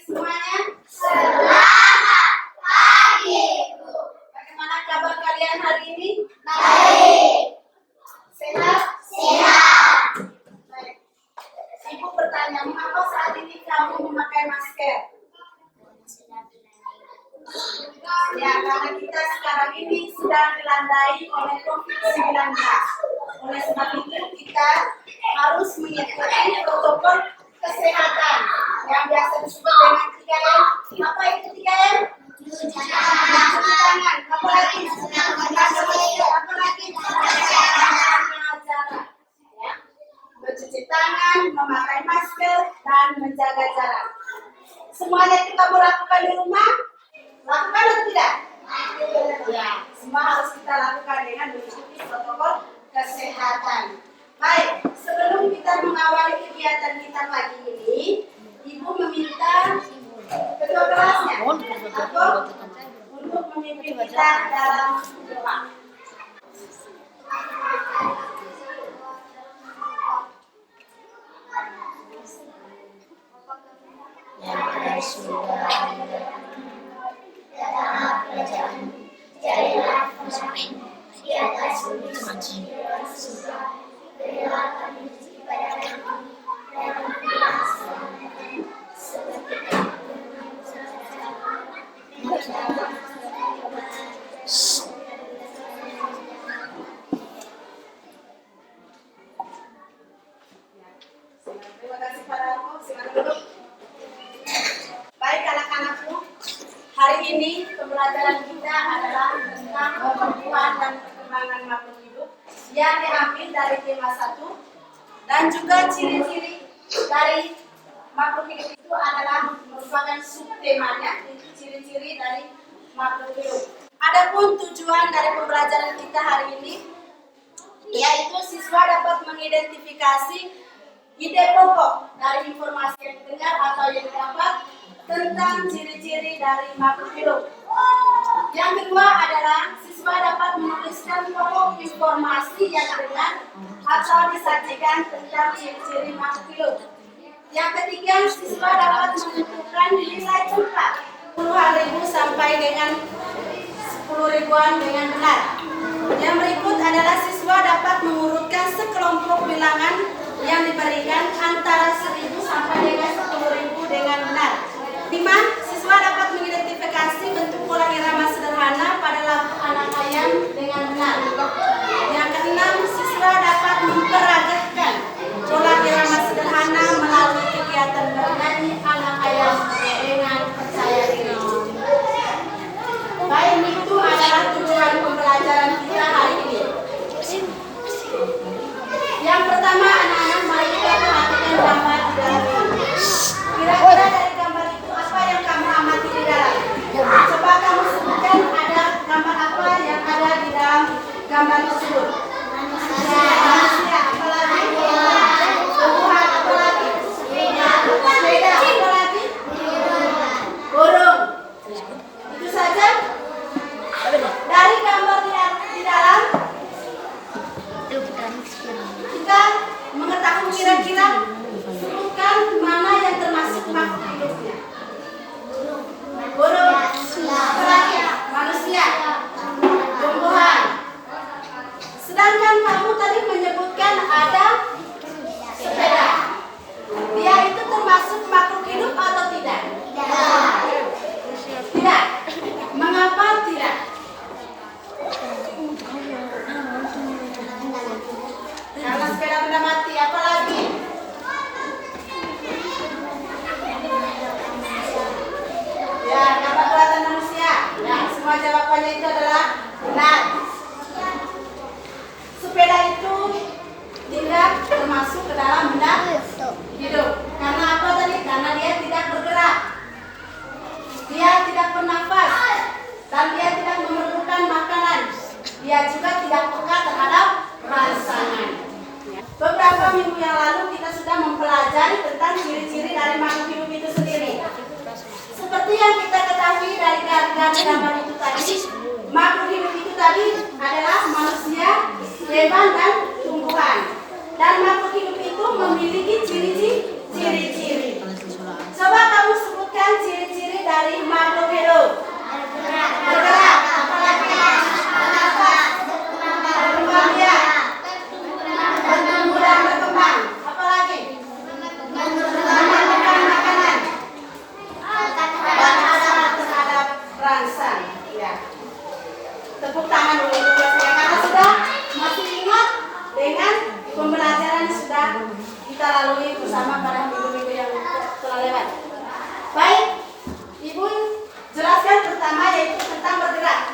semuanya? Selamat pagi, Bu. Bagaimana kabar kalian hari ini? Baik. Sehat? Sehat. Baik. Ibu bertanya, mengapa saat ini kamu memakai masker? Ya, karena kita sekarang ini sedang dilandai oleh COVID-19. Oleh sebab itu kita harus mengikuti protokol kesehatan yang biasa disebut dengan 3M. Apa itu 3M? Cuci tangan. Apa lagi? Apa lagi? Jaga jarak. Ya. Mencuci tangan, memakai masker, dan menjaga jarak. Semuanya kita lakukan di rumah. Lakukan atau tidak? Ya, semua harus kita lakukan dengan mengikuti protokol kesehatan. Baik, sebelum kita mengawali kegiatan kita pagi ini, Ibu meminta ketua kelasnya untuk memimpin kita dalam doa. Yang sudah dalam kerajaan jadilah muslim di atas bumi maju berilah kami rezeki pada kami dan berilah seperti Terima kasih padamu. Silakan duduk. Baik anak-anakku, hari ini pembelajaran kita adalah tentang perempuan dan perkembangan makhluk hidup yang diambil dari tema 1 dan juga ciri-ciri dari makhluk hidup itu adalah merupakan subtemanya, itu ciri-ciri dari makhluk hidup. Adapun tujuan dari pembelajaran kita hari ini yaitu siswa dapat mengidentifikasi ide pokok dari informasi yang didengar atau yang didapat tentang ciri-ciri dari makhluk hidup. Yang kedua adalah siswa dapat menuliskan pokok informasi yang didengar atau disajikan tentang ciri-ciri makhluk hidup. Yang ketiga, siswa dapat menentukan nilai tempat 10.000 sampai dengan 10.000-an dengan benar. Yang berikut adalah siswa dapat mengurutkan sekelompok bilangan yang diberikan antara 1.000 sampai dengan 10.000 dengan benar. 5. Siswa dapat mengidentifikasi bentuk pola irama sederhana pada lampu anak ayam dengan benar. Yang keenam, siswa dapat memperagakan pola irama sederhana melalui kegiatan bernyanyi anak ayam dengan percaya diri. Baik, itu adalah tujuan pembelajaran kita hari ini. Yang pertama, anak-anak, mari kita perhatikan gambar di dalam ini. Kira-kira dari gambar itu apa yang kamu amati di dalam? Coba kamu sebutkan ada gambar apa yang ada di dalam gambar tersebut. Manusia, apa lagi? Tumbuhan, apa lagi? Sepeda, apa lagi? Burung. Itu saja. Dari gambar di dalam kita mengetahui kira-kira sebutkan mana yang termasuk makhluk hidupnya. Burung, apalagi manusia, tumbuhan. Sedangkan kamu tadi menyebutkan ada sepeda. Dia itu termasuk makhluk hidup atau tidak? Tidak. Mengapa tidak? Karena sepeda benda mati, apa lagi? Ya, karena buatan manusia. Ya, semua jawabannya itu adalah benar. Sepeda itu tidak termasuk ke dalam benda hidup. Karena apa tadi? Karena dia tidak bergerak. Dia tidak bernafas. Dan dia tidak memerlukan makanan. Dia juga tidak peka terhadap rangsangan. Beberapa minggu yang lalu kita sudah mempelajari tentang ciri-ciri dari makhluk hidup itu sendiri. Seperti yang kita ketahui dari gambar itu tadi, makhluk hidup itu tadi adalah manusia, hewan, dan tumbuhan. Dan makhluk hidup itu memiliki ciri-ciri. Coba kamu sebutkan Sebutkan ciri-ciri dari makhluk hidup. Bergerak. Apalagi? Bernafas. Berkembang biak. Bertumbuh dan berkembang. Apalagi? Memakan makanan. Berhadapan terhadap rangsang. Ya. Tepuk tangan dulu buat saya karena sudah masih ingat dengan pembelajaran yang sudah kita lalui bersama pada minggu-minggu yang telah lewat. Baik, Ibu jelaskan pertama yaitu tentang bergerak.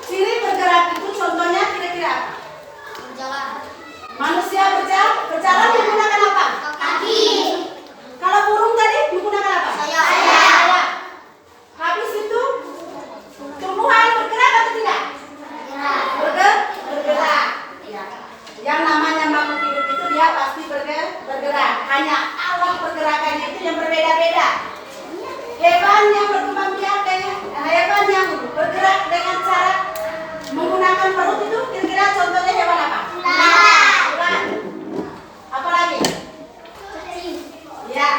Ciri bergerak itu contohnya kira-kira apa? Manusia berjalan menggunakan apa? Kaki. Kalau burung tadi menggunakan apa? Sayap. Sayap. Habis itu tumbuhan bergerak atau tidak? Bergerak. Ya. Yang namanya makhluk hidup itu dia pasti bergerak. Hanya alat pergerakannya itu yang berbeda-beda. Hewan yang berkembang biak hewan yang bergerak dengan cara menggunakan perut itu kira-kira contohnya hewan apa? Ular. Apa lagi? Ya.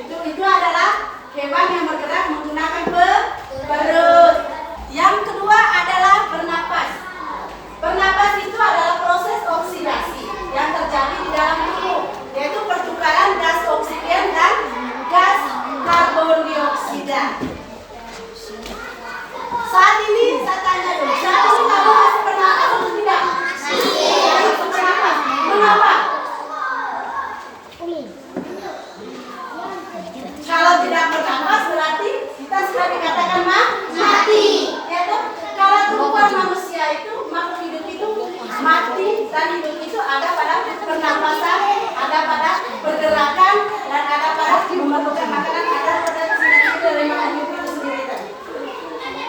Itu adalah hewan yang bergerak menggunakan perut. Yang kedua adalah bernapas. Bernapas itu adalah proses oksidasi yang terjadi di dalam tubuh, yaitu pertukaran gas oksigen dan gas karbon dioksida. Saat ini saya tanya dulu, saat ini kamu masih bernapas atau tidak? Masih bernapas. Mengapa? Kalau tidak bernapas berarti kita sudah dikatakan mati. Yaitu kalau tumbuhan manusia itu makhluk hidup itu mati dan hidup itu ada pada pernapasan, ada pada pergerakan dan ada pada memerlukan makanan, ada pada ciri-ciri dari makhluk hidup itu sendiri tadi.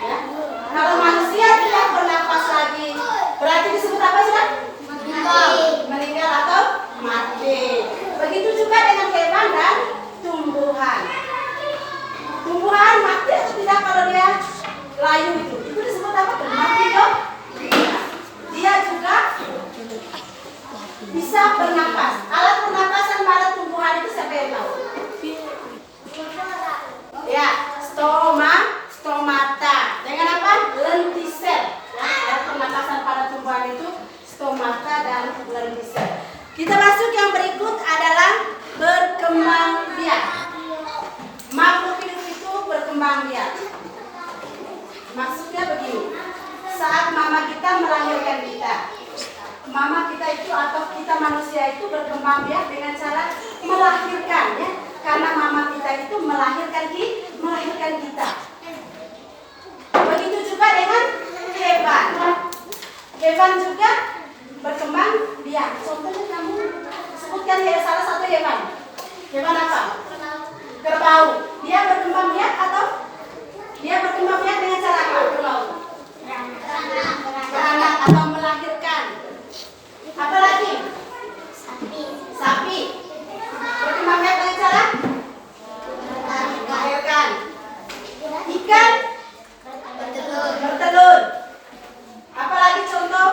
Ya. Kalau manusia tidak bernapas lagi berarti disebut apa sudah? Meninggal atau mati. Begitu juga dengan hewan dan tumbuhan. Tumbuhan mati atau tidak kalau dia layu itu disebut apa? Mati dong. Dia juga bisa bernapas. Alat pernapasan pada tumbuhan itu siapa yang tahu? Ya, stomata. Dengan apa? Lentisel. Ya, alat pernapasan pada tumbuhan itu stomata dan lentisel. Kita masuk yang berikut adalah berkembang biak. Makhluk hidup itu berkembang biak. Maksudnya begini, saat mama kita melahirkan kita, mama kita itu atau kita manusia itu berkembang biak dengan cara melahirkan, ya, karena mama kita itu melahirkan kita. Begitu juga dengan hewan. Hewan juga berkembang biak. Contohnya kamu sebutkan ya salah satu hewan. Hewan apa? Kerbau. Dia berkembang biak atau dia berkembang biak dengan cara apa? Kerbau. Beranak atau melahirkan. Apa lagi? Sapi. Berkembang biak dengan cara melahirkan. Ikan bertelur. Apalagi contoh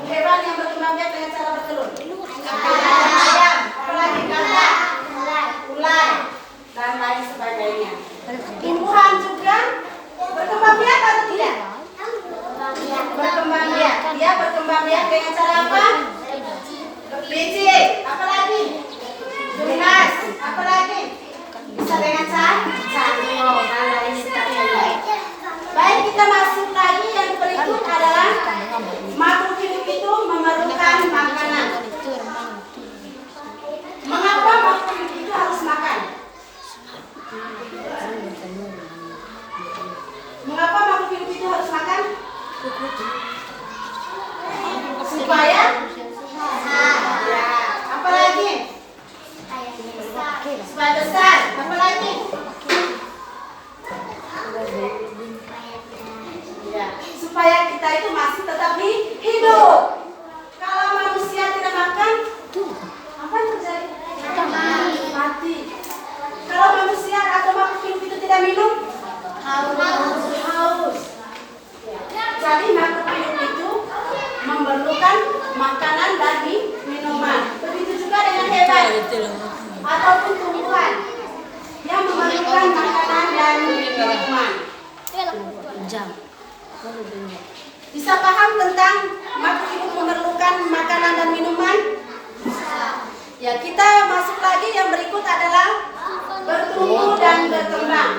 hewan yang berkembang biak dengan cara bertelur? Ayam. Apalagi gagak, ular, dan lain sebagainya. Tumbuhan juga berkembang biak atau tidak? Berkembang biak. Dia berkembang biak dengan cara apa? Biji. Apalagi? Tunas. Apalagi? Bisa dengan cangkok dan lain sebagainya. Baik, kita masuk lagi yang berikut adalah makhluk hidup itu memerlukan makanan. Mengapa makhluk hidup itu harus makan? Mengapa makhluk hidup itu harus makan? Supaya ya, apa lagi? Supaya besar. Apa lagi? Ya, supaya kita itu masih tetap hidup. Kalau manusia tidak makan, apa yang terjadi? Mati. Kalau manusia atau makhluk hidup itu tidak minum, haus. Jadi makhluk hidup itu memerlukan makanan dan minuman. Begitu juga dengan hewan ataupun tumbuhan. jam. Bisa paham tentang makhluk hidup memerlukan makanan dan minuman? Ya, kita masuk lagi yang berikut adalah bertumbuh dan berkembang.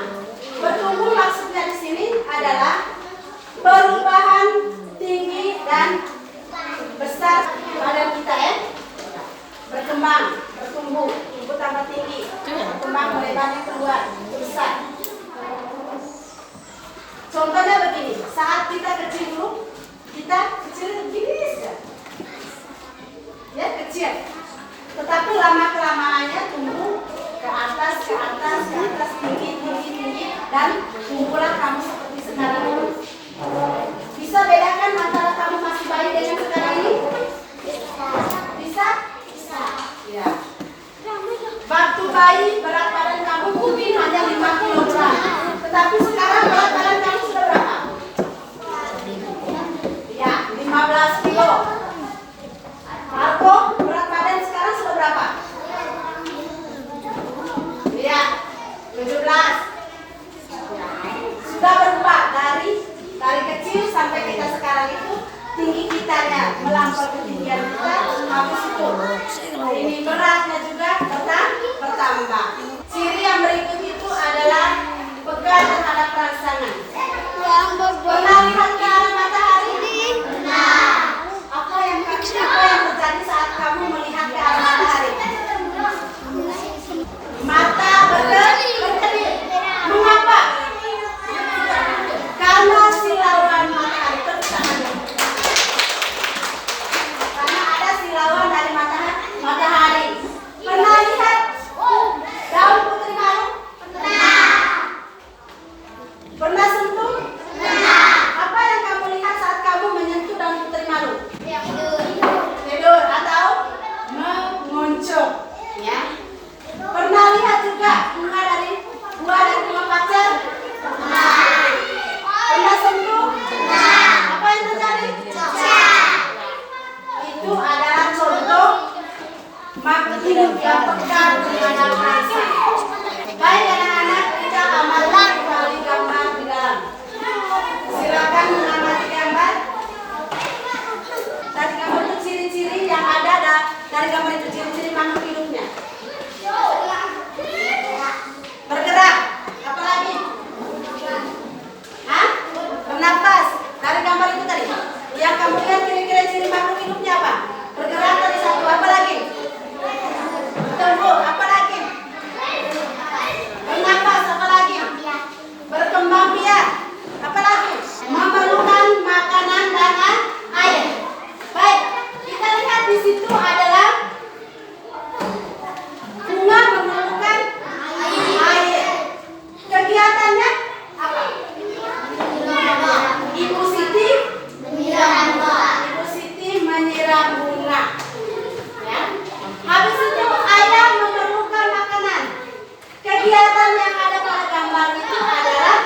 Bertumbuh maksudnya di sini adalah perubahan tinggi dan besar badan kita ya. Berkembang, bertumbuh, tumbuh tambah tinggi, berkembang melebarnya keluar, besar. Contohnya begini, saat kita kecil dulu, kita kecil begini saja. Ya, kecil. Tetapi lama-kelamaannya tumbuh ke atas, tinggi, dan tumbuhlah kamu seperti sekarang ini. Bisa bedakan antara kamu masih bayi dengan sekarang ini? Bisa? Ya. Waktu bayi berat badan kamu mungkin hanya 5 kilogram. Tetapi sekarang berat badan kamu sudah berapa? Ya, 15 kilo. Marco, berat badan sekarang sudah berapa? Ya, 17. Ya, sudah berubah dari kecil sampai kita sekarang itu tinggi kitanya melampaui ketinggian kita, habis itu ini beratnya juga bertambah. Ciri yang berikut itu adalah peka terhadap rangsangan. Pernah lihat ke arah matahari? Apa yang terjadi saat kamu melihat ke arah matahari? Mata berkedip. Mengapa? Karena silauan matahari tertanam. Karena ada silauan dari matahari. Pernah lihat daun putri malu? Pernah sentuh? Apa yang kamu lihat saat kamu menyentuh daun putri malu? Tidur atau menguncung, ya. Pernah lihat juga buah dari bunga pacar? Pernah sentuh? Apa yang terjadi? Itu adalah contoh makhluk hidup yang peka terhadap rasa. Baik anak-anak, kita amati kembali gambar di dalam. Silakan mengamati gambar. Dari gambar itu ciri-ciri yang ada dari gambar itu ciri-ciri makhluk hidupnya. Bergerak, apa lagi? Hah? Bernafas. Dari gambar itu tadi. Yang kamu lihat kira-kira ciri makhluk hidupnya apa? Bergerak tadi satu, apa lagi? Tumbuh, apa lagi? Bernafas, apa lagi? Berkembang biak, apa lagi? Memerlukan makanan dan air. Baik, kita lihat di situ adalah bunga memerlukan air. Kegiatannya apa? Ibu Siti menyiram bunga. Ya. Habis itu ayam memerlukan makanan. Kegiatan yang ada pada gambar itu adalah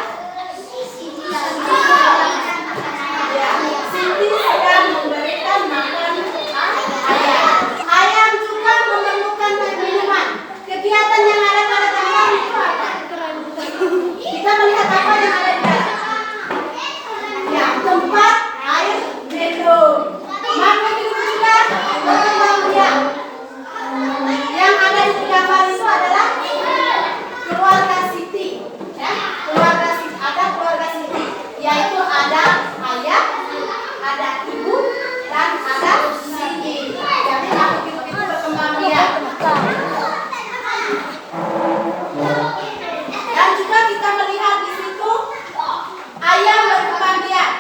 ya, Siti sedang memberikan makan ayam. Ayam juga memerlukan minuman. Kegiatan yang ada pada gambar itu apa? Kita melihat apa yang ada di dalam. Ya, tempat air minum. Maka itu juga berkembang biak. Yang ada di gambar itu adalah keluarga Siti. Ya, keluarga Siti. Ada keluarga Siti, yaitu ada ayah, ada ibu, dan ada Siti. Jadi makhluk hidup itu berkembang biak. Dan juga kita melihat di situ ayam berkembang biak.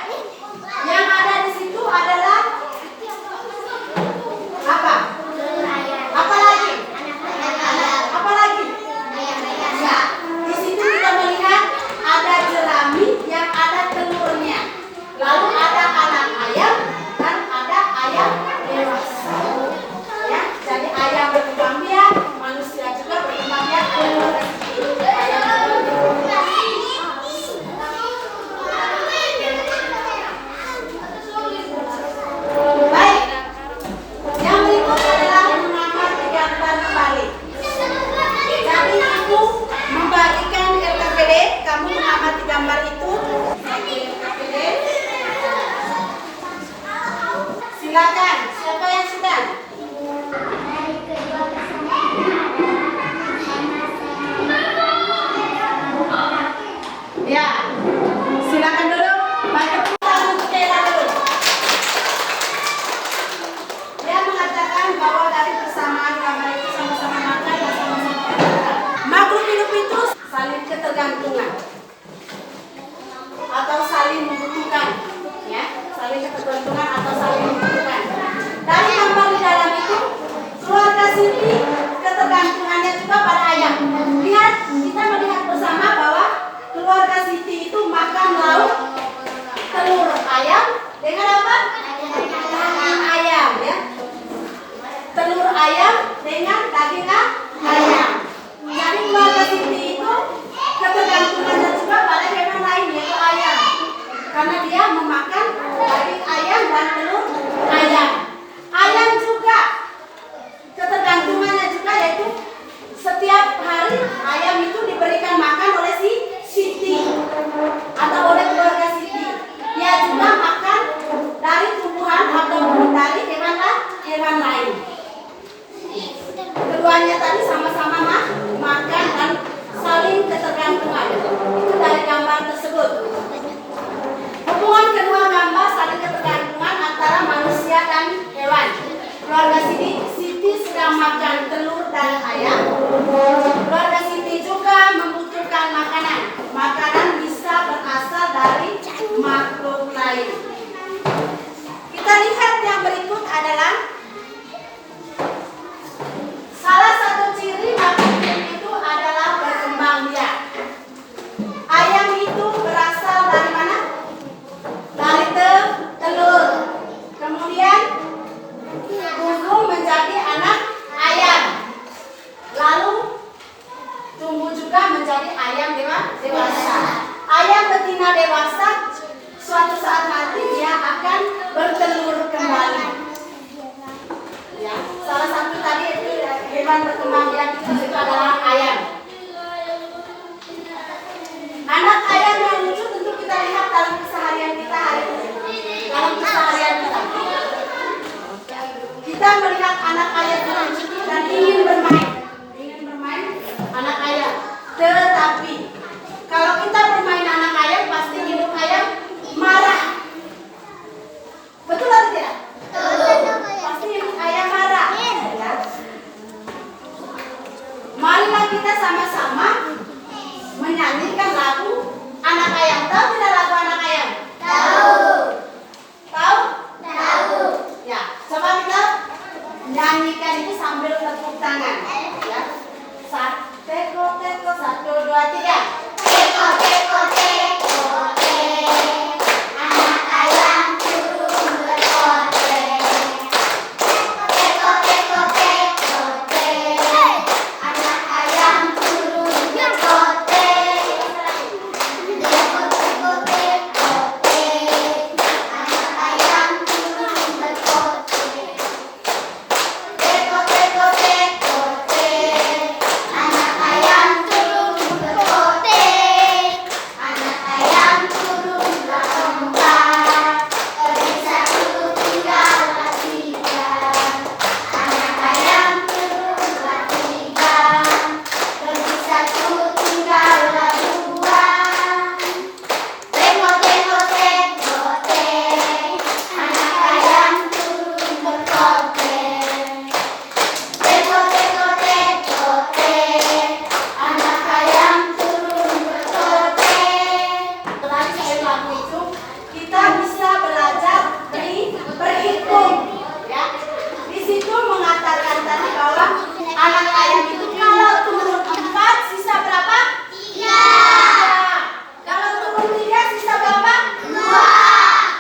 Yang ada di situ adalah apa? Apa lagi? Apa lagi? Ya, di situ kita melihat ada jerami yang ada telurnya. Lalu ada anak ayam dan ada ayam Silakan, siapa yang sedang? Dari kedua pasangan sama-sama. Ya, silakan duduk. Baca tangan untuk Kayla dulu. Dia mengatakan bahwa dari persamaan gambar itu sama-sama makan dan sama-sama bergerak. Makhluk hidup itu saling ketergantungan atau saling membutuhkan, ya, saling ketergantungan atau saling membutuhkan. Dari gambar di dalam itu, keluarga Siti ketergantungannya juga pada ayam. Lihat, kita melihat bersama bahwa keluarga Siti itu makan lauk telur ayam dengan apa? Daging ayam, ya. Telur ayam dengan daging ayam. Jadi keluarga Siti itu ketergantungannya juga pada hewan lain yaitu ayam. Karena dia memakan daging ayam dan telur ayam. Ayam juga ketergantungannya juga yaitu setiap hari ayam itu diberikan makan oleh si Siti atau oleh keluarga Siti. Dia juga makan dari tumbuhan atau dari hewan lain. Keduanya tadi sama-sama makan dan saling ketergantungan. Itu dari gambar tersebut. Hubungan kedua gambar saling ketergantungan antara manusia dan hewan. Keluarga Siti sedang makan telur dan ayam. Keluarga Siti juga membutuhkan makanan. Makanan bisa berasal dari makhluk lain. Kita lihat yang berikut adalah salah satu ciri makhluk hidup itu adalah berkembang biak. Ayam itu berasal dari mana? Dari telur. Kemudian tumbuh menjadi anak ayam. Lalu tumbuh juga menjadi ayam dewasa. Ayam betina dewasa suatu saat nanti dia akan bertelur kembali. Ya, salah satu tadi itu hewan berkembang biak itu adalah ayam. Anak ayam yang lucu tentu kita lihat dalam keseharian kita hari ini. Dalam keseharian kita. Kita melihat anak ayam yang lucu dan ingin bermain. Ingin bermain anak ayam. Tetapi kalau kita bermain anak ayam pasti induk ayam marah. Betul atau tidak? Pasti induk ayam marah. Ya. Marilah kita sama-sama menyanyikan lagu anak ayam. Tahu tidak lagu anak ayam? Tahu. Tahu? Tahu. Ya, coba kita nyanyikan itu sambil tepuk tangan. Ya. Teko, teko, 1, 2, 3. Teko, teko, teko, anak ayam turun berkote. Teko, teko, teko, anak ayam turun berkote. Teko, teko, teko, anak ayam turun berkote. Teko, teko, teko, anak ayam turun berkote. Anak ayam turun berempat, pergi 1 tinggallah 3. Anak ayam turunlah 3, pergi 1 tinggallah 2. Tengok, tengok, tengok, anak ayam turun berkote. Tengok, tengok, tengok, anak ayam turun berkote. Setelah saya lagu itu, kita bisa belajar berhitung. Ya. Di situ mengatakan tadi bahwa anak ayam itu kalau turun 4 sisa berapa? 3. Kalau turun 3 sisa berapa? 2.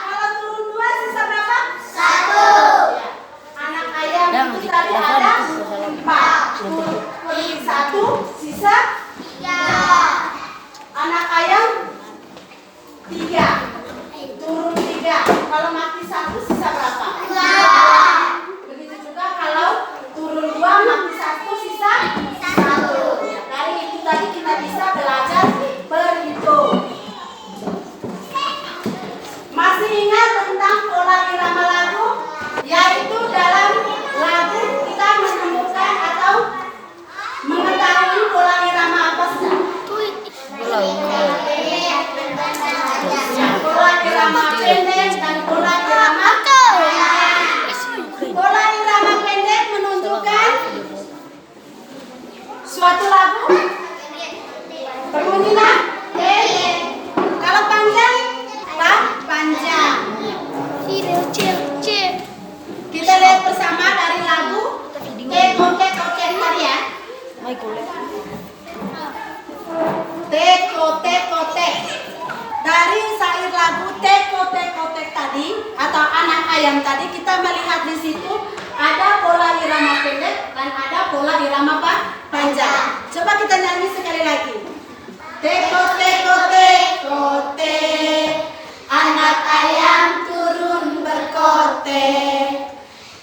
Kalau turun 2 sisa berapa? 1. Ya. Anak ayam itu tadi ada 4. Turun 1 sisa 3. Anak ayam 3. Turun 3. Kalau mati 1 sisa berapa? 2. Begitu juga kalau turun 2 mati 1 sisa 1. Ya, dari itu tadi kita bisa belajar berhitung. Masih ingat tentang pola irama lagu? Ya. ayam tadi kita melihat di situ ada pola irama pendek dan ada pola irama panjang. Coba kita nyanyi sekali lagi. Teko teko teko te, anak ayam turun berkote.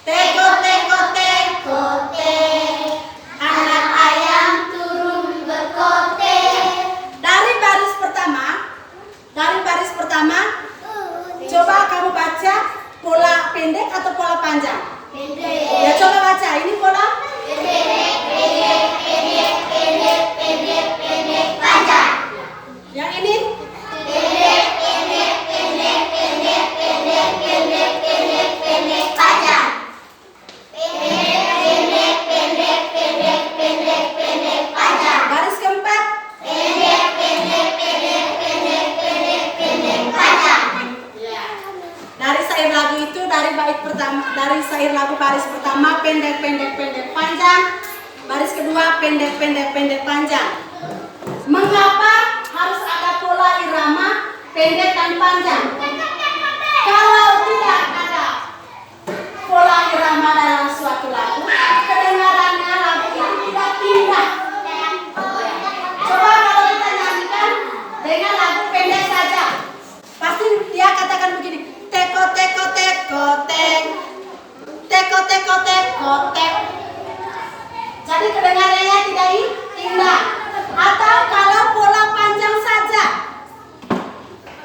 Teko teko teko te, anak ayam turun berkote. Dari baris pertama, coba kamu baca pola pendek atau pola panjang? Pendek. Ya coba baca, ini pola Pendek, pendek, pendek, pendek, pendek, pendek, panjang. yang ini. Pendek, pendek, pendek, pendek, pendek, pendek, pendek, pendek, panjang. Pendek, pendek, pendek, pendek, pendek, pendek, panjang. Baris keempat. Pendek, pendek, pendek, pendek, pendek, pendek, panjang. Dari syair lagu itu, dari bait pertama, dari syair lagu baris pertama pendek pendek pendek panjang, baris kedua pendek pendek pendek panjang. Mengapa harus ada pola irama pendek dan panjang? Kalau tidak ada pola irama dalam suatu lagu, kedengarannya lagu itu tidak indah. Coba kalau kita nyanyikan dengan lagu pendek saja, pasti dia katakan begini, teko teko teko tek, teko teko teko tek. Jadi kedengarannya tidak indah. Atau kalau pola panjang saja,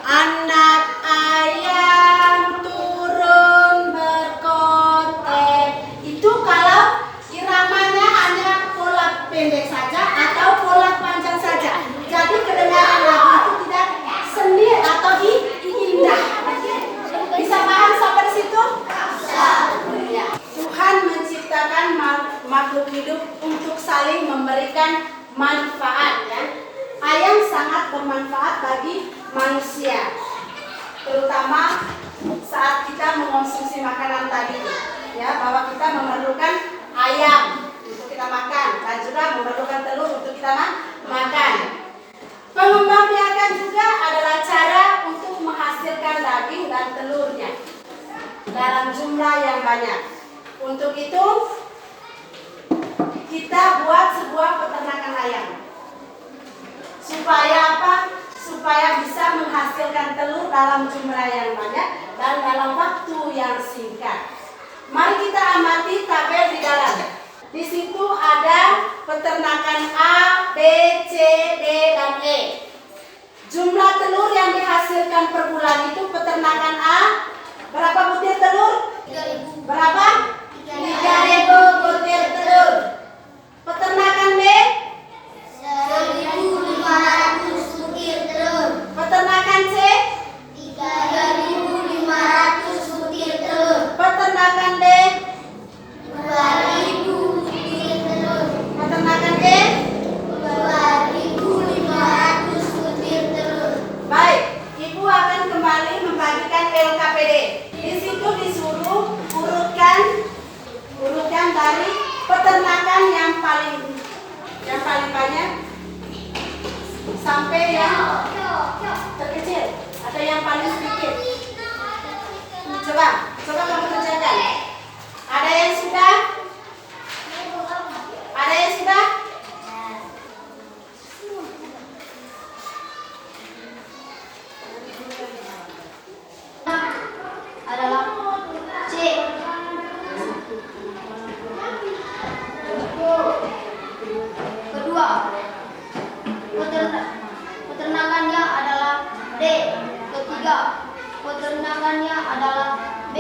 anak ayam turun berkotek. Itu kalau iramanya hanya pola pendek saja atau pola panjang saja. Jadi kedengaran lagu itu tidak seni atau indah. Bisa paham sampai di situ? Ya. Tuhan menciptakan makhluk hidup untuk saling memberikan manfaat, ya. Ayam sangat bermanfaat bagi manusia, terutama saat kita mengonsumsi makanan tadi, ya, bahwa kita memerlukan ayam untuk kita makan dan juga memerlukan telur untuk kita makan. Pengembang biakan juga adalah cara untuk menghasilkan daging dan telurnya dalam jumlah yang banyak. Untuk itu kita buat sebuah peternakan ayam. Supaya apa? Supaya bisa menghasilkan telur dalam jumlah yang banyak dan dalam waktu yang singkat. Mari kita amati tabel di dalam. Di situ ada peternakan A, B, C, D, dan E. Jumlah telur yang dihasilkan per bulan itu peternakan A, berapa butir telur? 3.000. Berapa? 3.000 butir telur. Peternakan B? 1.500 butir telur. Peternakan C? 3.500 butir telur. Peternakan D? 2.000 butir telur. Peternakan D? 2.500 butir telur. Baik, Ibu akan kembali membagikan LKPD. Di situ disuruh urutkan dari peternakan yang paling banyak sampai yang terkecil atau yang paling sedikit. Coba kamu kerjakan. Ada yang sudah? Ada yang sudah? Adalah C. Kedua, peternakannya adalah D. Ketiga, peternakannya adalah B.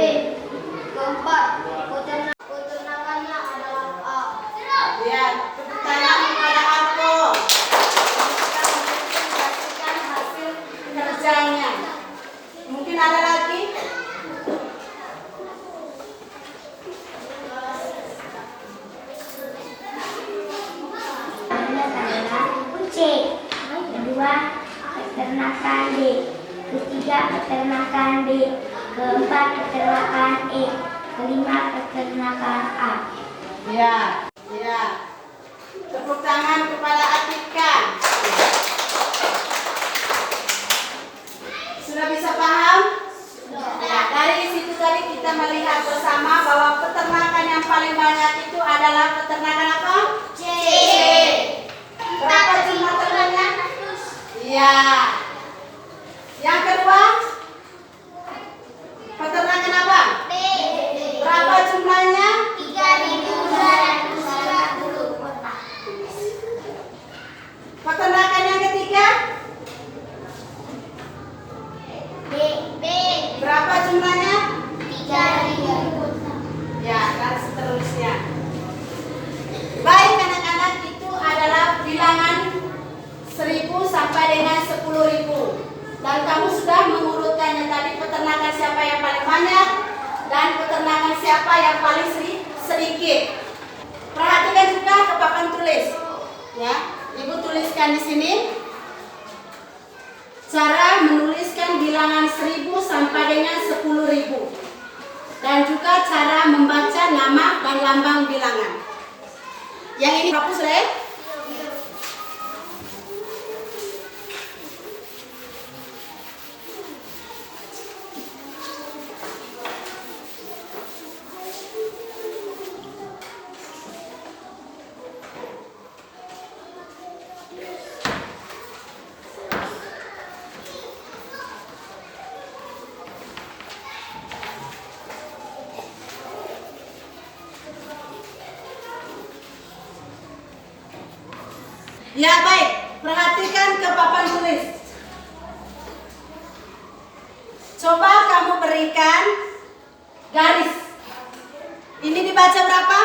Keempat, peternakannya adalah A. Ya, tepuk tangan kepada Arko. Kita menghasilkan hasil kerjanya. Mungkin ada lagi? C. Kedua, peternakan D. Ketiga, peternakan B. Keempat, peternakan E. Kelima, peternakan A. Ya. Tepuk tangan kepada Atika. Sudah bisa paham? Ya, dari situ tadi kita melihat dengan 10.000. Dan kamu sudah mengurutkannya tadi, peternakan siapa yang paling banyak dan peternakan siapa yang paling sedikit. Perhatikan juga ke papan tulis. Ya, Ibu tuliskan di sini cara menuliskan bilangan 1000 sampai dengan 10.000. Dan juga cara membaca nama dan lambang bilangan. Yang ini hapus ya. Ya baik, perhatikan ke papan tulis. Coba kamu berikan garis. Ini dibaca berapa?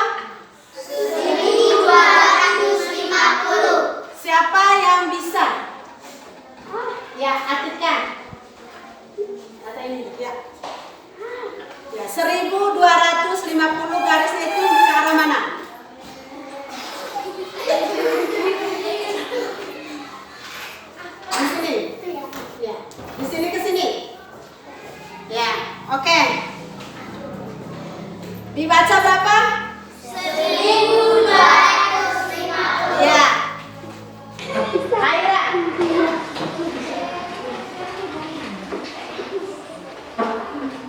1250. Siapa yang bisa? Ya, artikan. Kata ini, ya. Ya, 1250 garisnya itu ke arah mana? Di sini. Ya, di sini ke sini. Ya, oke. Dibaca berapa? 1250. Ya. Aira.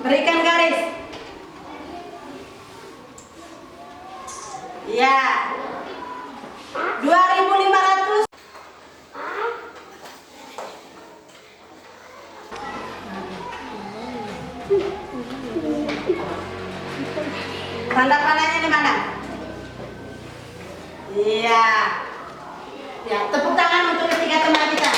Berikan garis. Ya. 2.500. Tanda panahnya di mana? Iya. Ya, tepuk tangan untuk ketiga teman kita.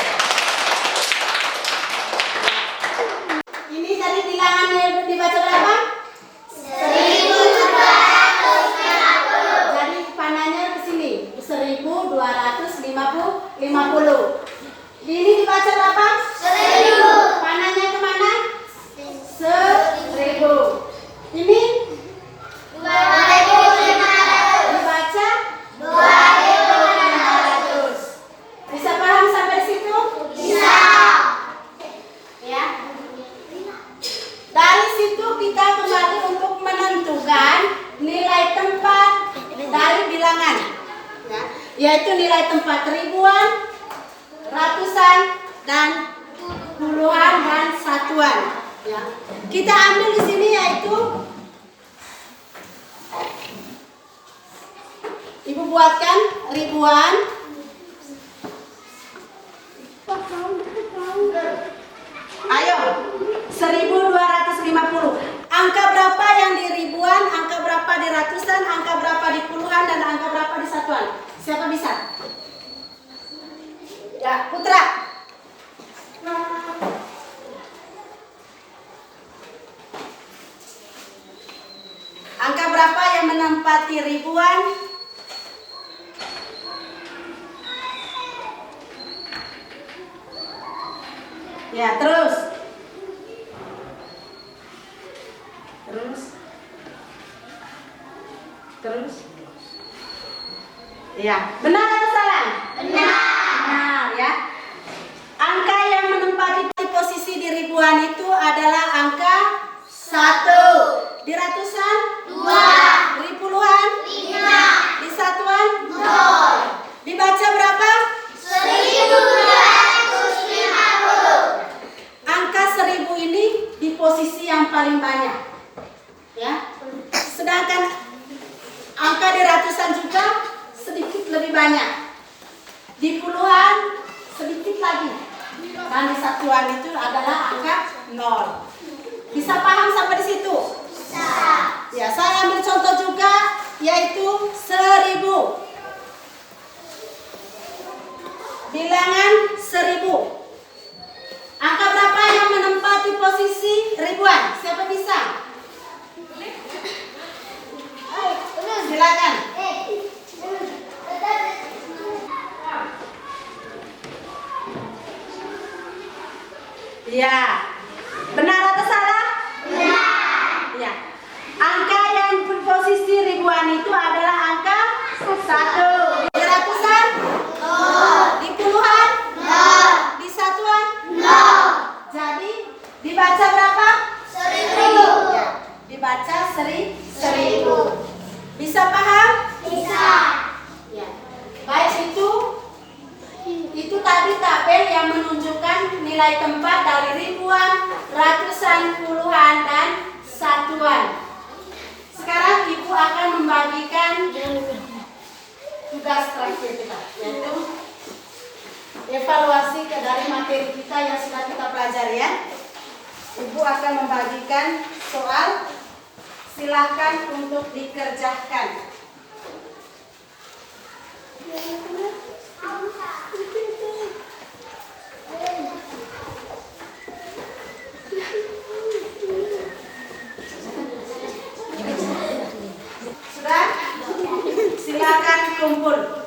Ini tadi bilangannya dibaca berapa? 1250. Jadi panahnya ke sini. 1250. Ini dibaca berapa? 1000. Panahnya kemana? 1000. Ini 2500. dibaca 2500. Bisa paham sampai situ? Bisa. Ya. Dari situ kita kembali untuk menentukan nilai tempat dari bilangan. Ya, yaitu nilai tempat ribuan, ratusan, dan puluhan dan satuan. Ya. Kita ambil di sini yaitu Ibu buatkan ribuan. Ayo, 1250. Angka berapa yang di ribuan, angka berapa di ratusan, angka berapa di puluhan, dan angka berapa di satuan? Siapa bisa? Ya, Putra. Angka berapa yang menempati ribuan? Ya, terus. Ya, benar atau salah? Benar ya. Angka yang menempati posisi di ribuan itu adalah angka 1. Di ratusan 2. di puluhan 5. di satuan 0. dibaca berapa? 1250. Angka 1000 ini di posisi yang paling banyak ya. Sedangkan angka di ratusan juga sedikit lebih banyak, di puluhan sedikit lagi, dan di satuan itu adalah angka 0. Bisa paham sampai di situ? Bisa. Ya, saya ambil contoh juga yaitu 1000. Bilangan 1000. Angka berapa yang menempati posisi ribuan? Siapa bisa? Silakan. seribu. Bisa paham? Bisa. Ya. Baik, itu tadi tabel yang menunjukkan nilai tempat dari ribuan, ratusan, puluhan, dan satuan. Sekarang Ibu akan membagikan tugas terakhir kita, yaitu evaluasi dari materi kita yang sudah kita pelajari ya. Ibu akan membagikan soal, silahkan untuk dikerjakan. Sudah? Silakan kumpul.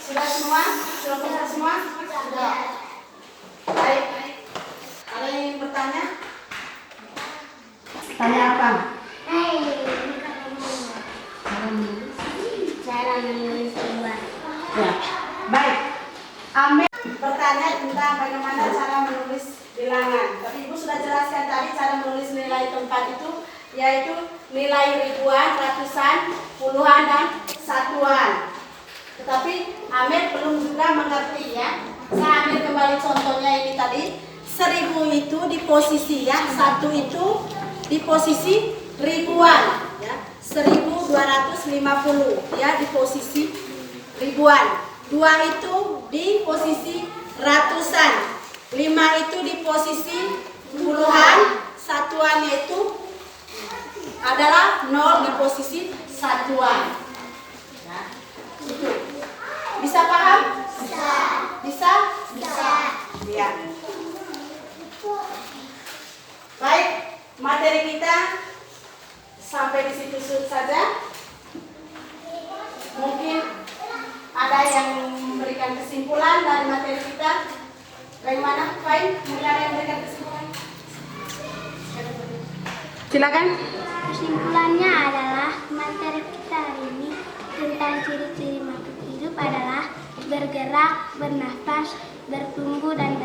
Sudah semua? Sudah kumpul semua? Sudah. Baik. Ada yang ingin bertanya? Tanya apa? Cara menulis gambar. Ya. Baik. Amel bertanya tentang bagaimana cara menulis bilangan. Tapi Ibu sudah jelaskan tadi cara menulis nilai tempat itu, yaitu nilai ribuan, ratusan, puluhan, dan satuan. Tetapi Amel belum juga mengerti ya. Saya ambil kembali contohnya ini tadi. 1000 itu di posisi ya, 1 itu di posisi ribuan ya. 1250 ya di posisi ribuan. 2 itu di posisi ratusan. 5 itu di posisi puluhan. Satuannya itu adalah 0 di posisi satuan. Ya. Itu. Bisa paham? Bisa. Bisa? Bisa. Ya. Baik, materi kita sampai di situ saja. Mungkin ada yang memberikan kesimpulan dari materi kita. Bagaimana, Fain? Mungkin ada yang memberikan kesimpulan? Silakan. Kesimpulannya adalah materi kita hari ini tentang ciri-ciri makhluk hidup adalah bergerak, bernafas, bertumbuh dan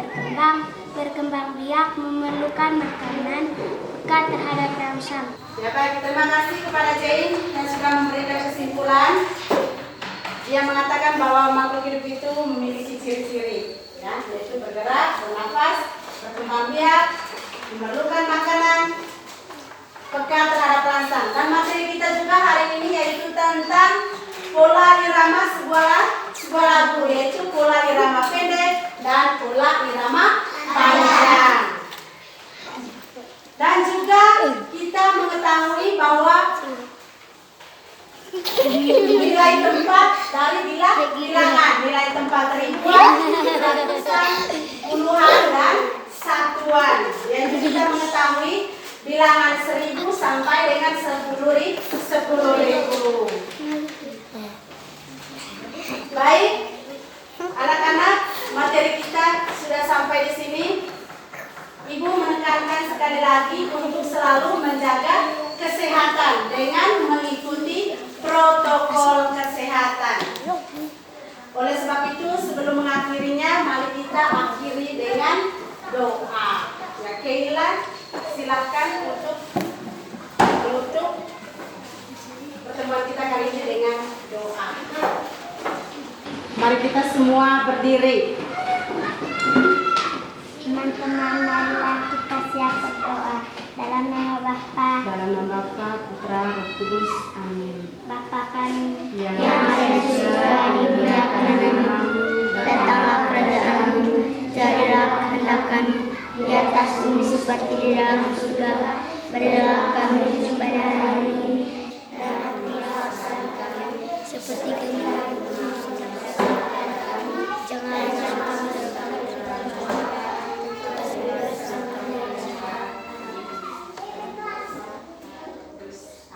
berkembang biak, memerlukan makanan, peka terhadap rangsang. Ya baik, terima kasih kepada Jain yang sudah memberikan kesimpulan. Dia mengatakan bahwa makhluk hidup itu memiliki ciri-ciri, ya, yaitu bergerak, bernafas, berkembang biak, memerlukan makanan, peka terhadap rangsang. Dan materi kita juga hari ini yaitu tentang pola irama sebuah lagu, yaitu pola irama pendek dan pola irama panjang. Dan juga kita mengetahui bahwa nilai tempat dari bilangan, nilai tempat ribuan, ratusan, puluhan, dan satuan. Dan juga kita mengetahui bilangan 1000 sampai dengan 10.000. Baik, anak-anak, materi kita sudah sampai di sini. Ibu menekankan sekali lagi untuk selalu menjaga kesehatan dengan mengikuti protokol kesehatan. Oleh sebab itu, sebelum mengakhirinya, mari kita akhiri dengan doa. Ya, Keila, silakan untuk menutup pertemuan kita kali ini dengan doa. Mari kita semua berdiri. Teman-teman, marilah kita siap berdoa. Dalam nama Bapa, Dalam nama Bapa, Putra, Roh Kudus. Amin. Bapa kami Yang ada di surga, dimuliakan namamu, datanglah kerajaanmu, jadilah kehendak kami di atas bumi seperti di dalam surga. Berilah kami pada hari ini, dan ampunilah kesalahan kami, seperti kami mengampuni kami. Janganlah kami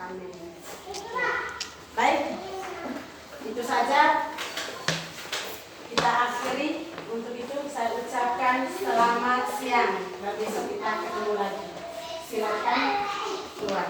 Amin. Baik, itu saja kita akhiri. Untuk itu saya ucapkan selamat siang. Dan besok kita ketemu lagi. Silakan keluar.